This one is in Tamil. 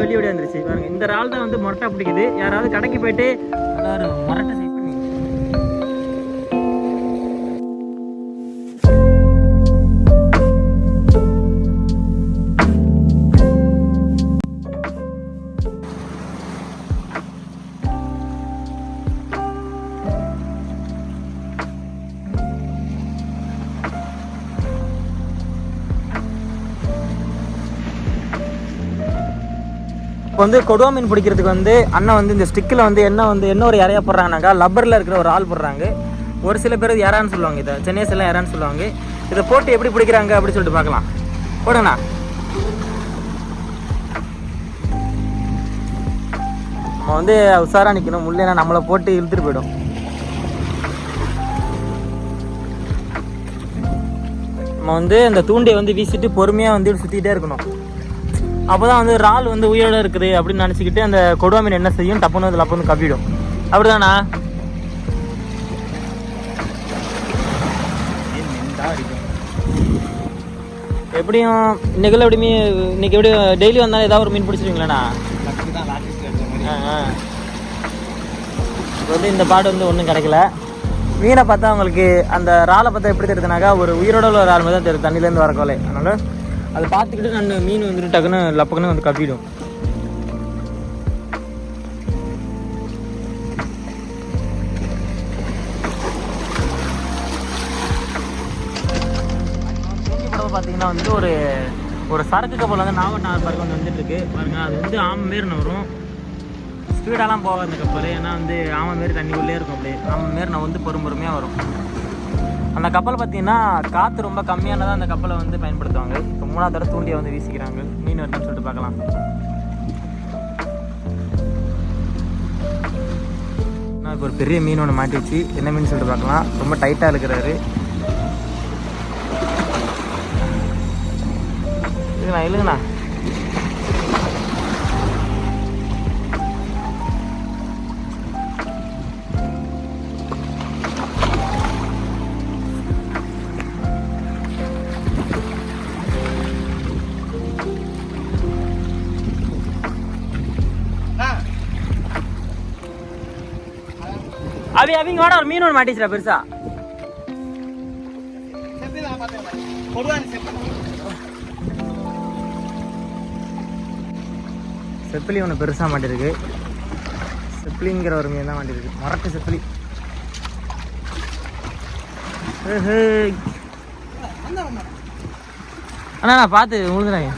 வெளியே ஓடி வந்துருச்சு பாருங்க. இந்த இறால் தான் வந்து மொரட்டை பிடிக்குது. யாராவது கடைக்கு போயிட்டு மொரட்டை சைஸ் பண்ணி இப்போ வந்து கொடுவா மீன் பிடிக்கிறதுக்கு வந்து அண்ணன் வந்து இந்த ஸ்டிக்கில் வந்து என்ன ஒரு இறையா போடுறாங்கனாக்கா லப்பரில் இருக்கிற ஒரு ஆள் போடுறாங்க. ஒரு சில பேர் இறான்னு சொல்லுவாங்க, இதை சென்னைஸ் எல்லாம் இறான்னு சொல்லுவாங்க. இதை போட்டு எப்படி பிடிக்கிறாங்க அப்படின்னு சொல்லிட்டு பார்க்கலாம். போடுங்கண்ணா. நம்ம வந்து உஷாராக நிற்கணும், முள்ளேனா நம்மளை போட்டு இழுத்துட்டு போயிடும். நம்ம வந்து அந்த தூண்டியை வந்து வீசிட்டு பொறுமையாக வந்து சுற்றிக்கிட்டே இருக்கணும். அப்போ தான் வந்து இறால் வந்து உயிரோடு இருக்குது அப்படின்னு நினச்சிக்கிட்டு அந்த கொடுவா மீன் என்ன செய்யும், டப்புன்னு அதில் அப்போ வந்து கவ்விடும். அப்படிதானா? எப்படியும் இன்னைக்குள்ள எப்படி இன்னைக்கு எப்படி டெய்லி வந்தாலும் ஏதாவது ஒரு மீன் பிடிச்சிருவீங்களாண்ணா? இப்போ வந்து இந்த பாடு வந்து ஒன்றும் கிடைக்கல. மீனை பார்த்தா அவங்களுக்கு அந்த இறாலை பார்த்தா எப்படி தெரியுதுனாக்கா ஒரு உயிரோட உள்ள ஒரு இறால் மாதிரி தான் தெரியுது, தண்ணியிலேருந்து வரக்கோலே. அதனால் அதை பார்த்துக்கிட்டு நான் மீன் வந்துட்டு டக்குன்னு லப்பக்குன்னு வந்து கப்பிடும். பார்த்தீங்கன்னா வந்து ஒரு சரக்கு கப்பல் வந்து நாகப்பட்டினம் பறக்க வந்து வந்துட்டு இருக்கு பாருங்க. அது வந்து ஆமை மாரி வரும், ஸ்பீடாலாம் போகாது அந்த கப்பல். ஏன்னா வந்து ஆமை மாரி தண்ணிக்குள்ளே இருக்கும், அப்படியே ஆமை மாரி நான் வந்து பொறுமையாக வரும். அந்த கப்பல் பார்த்தீங்கன்னா காற்று ரொம்ப கம்மியானதான் அந்த கப்பலை வந்து பயன்படுத்துவாங்க. இப்போ 3ஆவது தடவை தூண்டியை வந்து வீசிக்கிறாங்க. மீன் வருதுன்னு சொல்லிட்டு பார்க்கலாம். நான் இப்போ ஒரு பெரிய மீன் ஒன்று மாட்டிச்சு. என்ன மீன் சொல்லிட்டு பார்க்கலாம். ரொம்ப டைட்டாக இருக்கிறாரு. இல்லைங்கண்ணா இல்லைங்கண்ணா. அவங்க வாட ஒரு மீன் ஒன்று மாட்டிச்சுடா பெருசா. செப்பிலி ஒன்று பெருசாக மாட்டிருக்கு. செப்பிலிங்கிற ஒரு மீன் தான் மாட்டிருக்கு, மரட்டு செப்பிலி. அண்ணா நான் பார்த்து விழுந்துறாங்க.